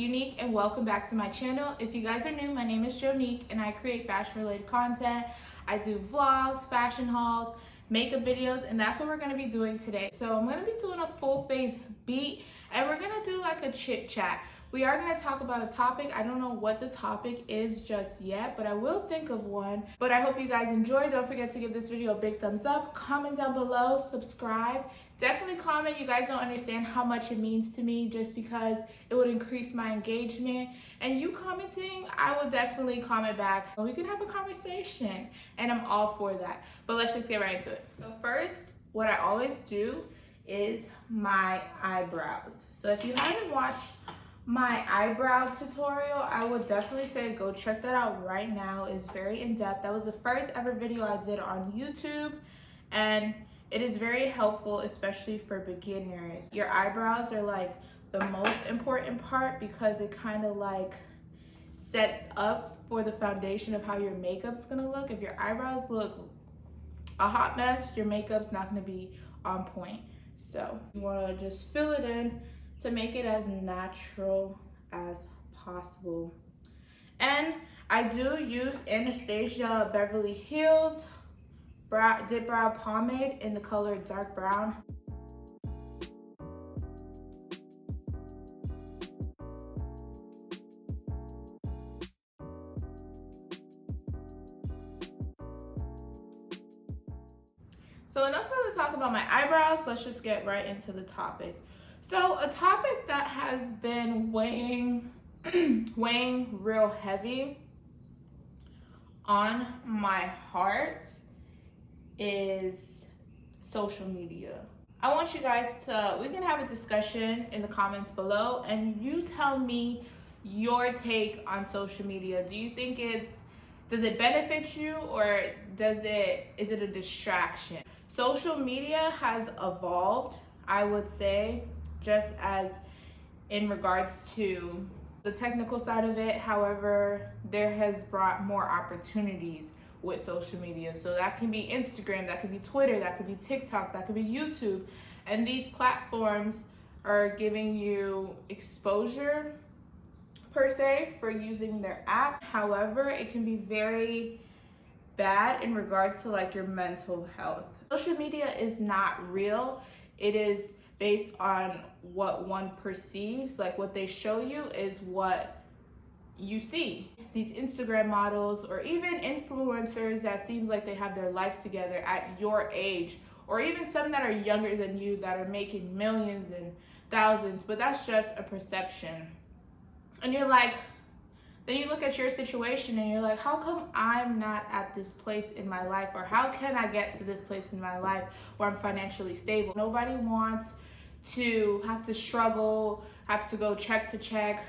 Jonique and welcome back to my channel. If you guys are new, my name is Jonique and I create fashion related content. I do vlogs, fashion hauls, makeup videos, and that's what we're going to be doing today. So I'm going to be doing a full face beat and we're going to do like a chit chat. We are going to talk about a topic. I don't know what the topic is just yet, but I will think of one. But I hope you guys enjoy. Don't forget to give this video a big thumbs up, comment down below, subscribe. Definitely comment. You guys don't understand how much it means to me just because it would increase my engagement. And you commenting, I will definitely comment back. We can have a conversation and I'm all for that. But let's just get right into it. So first, what I always do is my eyebrows. So if you haven't watched my eyebrow tutorial, I would definitely say go check that out right now. It's very in-depth. That was the first ever video I did on YouTube and it is very helpful, especially for beginners. Your eyebrows are like the most important part because it kind of like sets up for the foundation of how your makeup's gonna look. If your eyebrows look a hot mess, your makeup's not gonna be on point. So you wanna just fill it in to make it as natural as possible. And I do use Anastasia Beverly Hills Dip Brow Pomade in the color dark brown. So enough of the talk about my eyebrows, let's just get right into the topic. So a topic that has been weighing real heavy on my heart is social media. I want you guys to, we can have a discussion in the comments below and you tell me your take on social media. Do you think does it benefit you or is it a distraction? Social media has evolved, I would say, just as in regards to the technical side of it. However, there has brought more opportunities with social media. So that can be Instagram, that could be Twitter, that could be TikTok, that could be YouTube. And these platforms are giving you exposure per se for using their app. However, it can be very bad in regards to like your mental health. Social media is not real. It is based on what one perceives, like what they show you is what you see. These Instagram models or even influencers that seems like they have their life together at your age, or even some that are younger than you that are making millions and thousands, but that's just a perception. And you're like, then you look at your situation and you're like, how come I'm not at this place in my life? Or how can I get to this place in my life where I'm financially stable? Nobody wants to have to struggle, have to go check to check.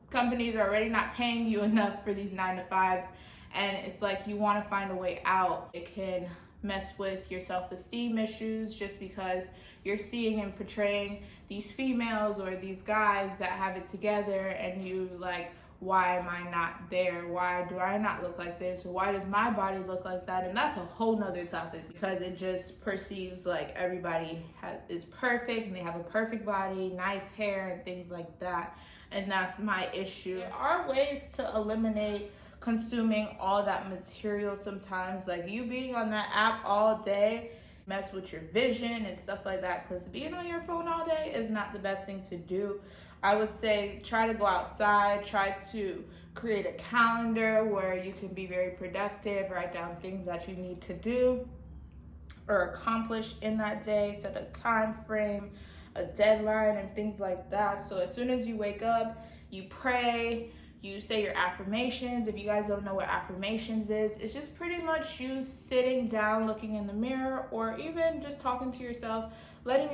Companies are already not paying you enough for these 9-to-5s. And it's like you want to find a way out. It can mess with your self-esteem issues just because you're seeing and portraying these females or these guys that have it together and you like, why am I not there? Why do I not look like this? Or why does my body look like that? And that's a whole nother topic because it just perceives like everybody is perfect and they have a perfect body, nice hair and things like that. And that's my issue. There are ways to eliminate consuming all that material sometimes, like you being on that app all day mess with your vision and stuff like that, because being on your phone all day is not the best thing to do. I would say try to go outside, try to create a calendar where you can be very productive, write down things that you need to do or accomplish in that day, set a time frame, a deadline and things like that. So as soon as you wake up, you pray, you say your affirmations. If you guys don't know what affirmations is, it's just pretty much you sitting down, looking in the mirror, or even just talking to yourself, letting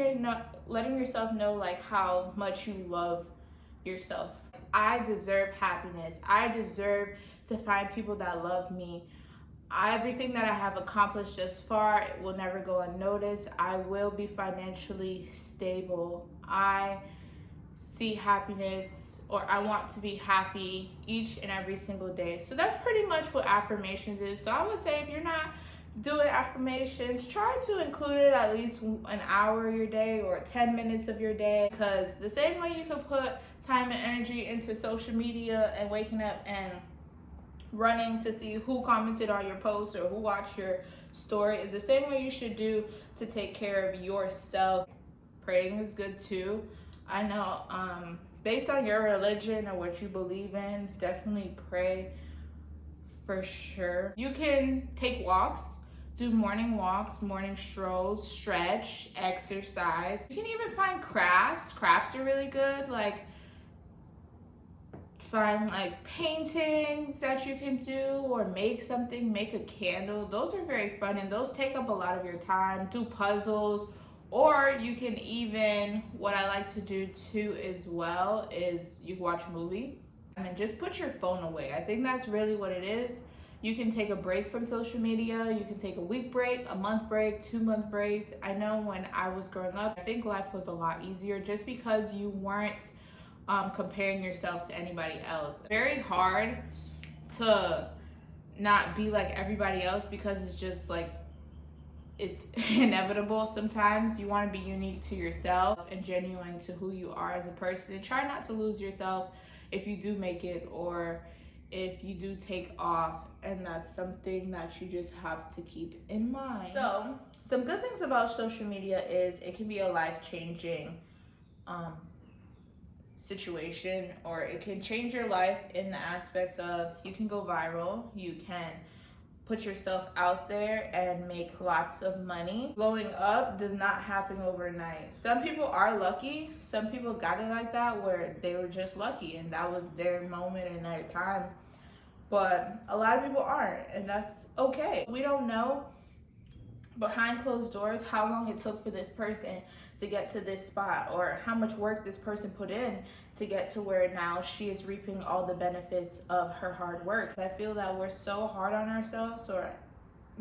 yourself know like how much you love yourself. I deserve happiness. I deserve to find people that love me. Everything that I have accomplished thus far, it will never go unnoticed. I will be financially stable. I see happiness, or I want to be happy each and every single day. So that's pretty much what affirmations is. So I would say if you're not doing affirmations, try to include it at least an hour of your day or 10 minutes of your day, because the same way you can put time and energy into social media and waking up and running to see who commented on your post or who watched your story, is the same way you should do to take care of yourself. Praying is good too. I know based on your religion or what you believe in, definitely pray for sure. You can take walks, do morning walks, morning strolls, stretch, exercise. You can even find crafts. Crafts are really good. Like, find like paintings that you can do, or make something, make a candle. Those are very fun and those take up a lot of your time. Do puzzles, or you can even, what I like to do too as well is you watch a movie and just put your phone away. I think that's really what it is. You can take a break from social media. You can take a week break, a month break, 2-month breaks. I know when I was growing up, I think life was a lot easier just because you weren't comparing yourself to anybody else. Very hard to not be like everybody else, because it's just like, it's inevitable. Sometimes you want to be unique to yourself and genuine to who you are as a person, and try not to lose yourself if you do make it or if you do take off, and that's something that you just have to keep in mind. So some good things about social media is it can be a life-changing situation, or it can change your life in the aspects of you can go viral, you can put yourself out there and make lots of money. Blowing up does not happen overnight. Some people are lucky, some people got it like that where they were just lucky and that was their moment and their time, but a lot of people aren't, and that's okay. We don't know behind closed doors how long it took for this person to get to this spot, or how much work this person put in to get to where now she is reaping all the benefits of her hard work. I feel that we're so hard on ourselves, or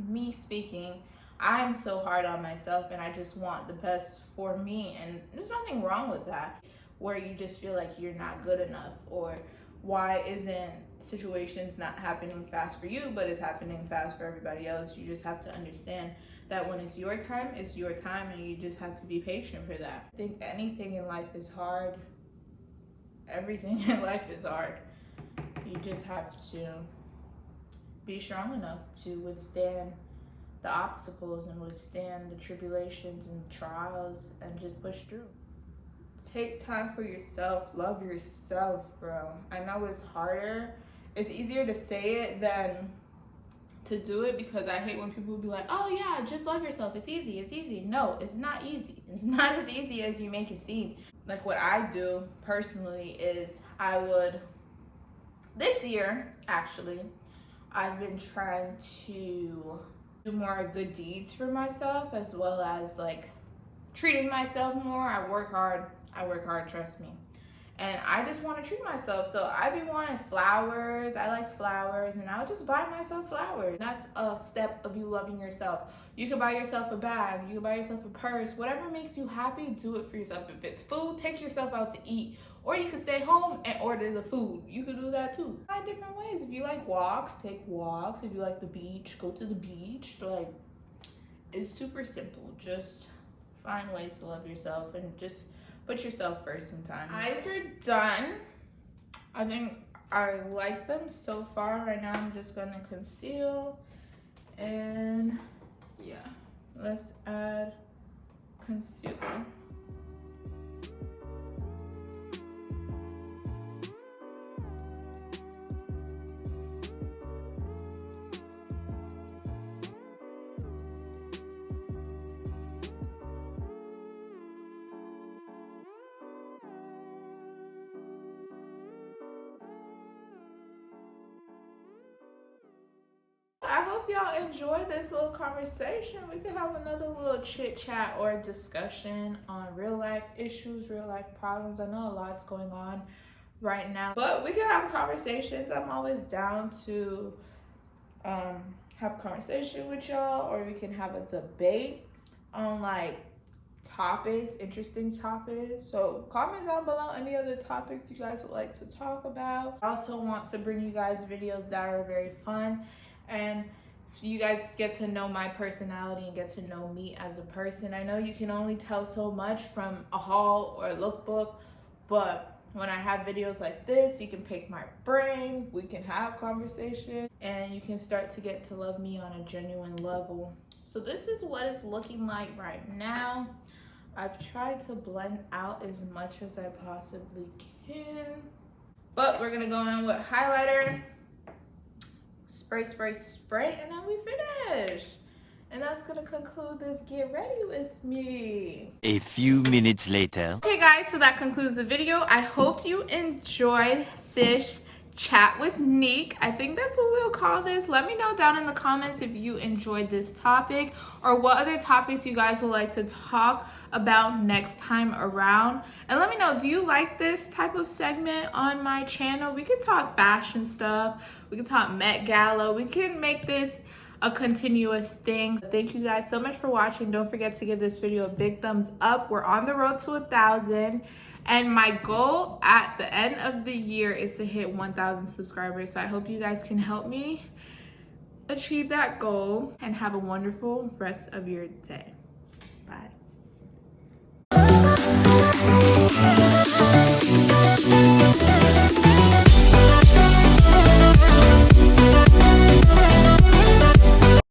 me speaking, I'm so hard on myself, and I just want the best for me, and there's nothing wrong with that, where you just feel like you're not good enough, or why isn't situations not happening fast for you but it's happening fast for everybody else. You just have to understand that when it's your time, it's your time, and you just have to be patient for that. I think anything in life is hard. Everything in life is hard. You just have to be strong enough to withstand the obstacles and withstand the tribulations and trials and just push through. Take time for yourself. Love yourself, bro. I know it's harder. It's easier to say it than to do it, because I hate when people be like, oh yeah, just love yourself, it's easy, it's easy. No, it's not easy. It's not as easy as you make it seem. Like, what I do personally is I would, this year actually, I've been trying to do more good deeds for myself, as well as like treating myself more. I work hard, trust me. And I just want to treat myself. So I be wanting flowers. I like flowers, and I'll just buy myself flowers. That's a step of you loving yourself. You can buy yourself a bag, you can buy yourself a purse, whatever makes you happy, do it for yourself. If it's food, take yourself out to eat, or you can stay home and order the food. You can do that too. Find different ways. If you like walks, take walks. If you like the beach, go to the beach. Like, it's super simple. Just find ways to love yourself and just put yourself first sometimes. Eyes are done. I think I like them so far. Right now I'm just gonna conceal, and yeah, let's add concealer. I hope y'all enjoy this little conversation. We could have another little chit chat or discussion on real life issues, real life problems. I know a lot's going on right now, but we can have conversations. I'm always down to have a conversation with y'all, or we can have a debate on like topics, interesting topics. So comment down below any other topics you guys would like to talk about. I also want to bring you guys videos that are very fun and you guys get to know my personality and get to know me as a person. I know you can only tell so much from a haul or a lookbook, but when I have videos like this, you can pick my brain, we can have conversation, and you can start to get to love me on a genuine level. So this is what it's looking like right now. I've tried to blend out as much as I possibly can, but we're gonna go in with highlighter, spray, spray, spray, and then we finish. And that's gonna conclude this get ready with me. A few minutes later. Okay guys, so that concludes the video. I hope you enjoyed this chat with Nique. I think that's what we'll call this. Let me know down in the comments if you enjoyed this topic or what other topics you guys would like to talk about next time around. And let me know, do you like this type of segment on my channel? We can talk fashion stuff. We can talk Met Gala. We can make this a continuous thing. Thank you guys so much for watching. Don't forget to give this video a big thumbs up. We're on the road to 1,000, and my goal at the end of the year is to hit 1,000 subscribers. So I hope you guys can help me achieve that goal, and have a wonderful rest of your day. Bye.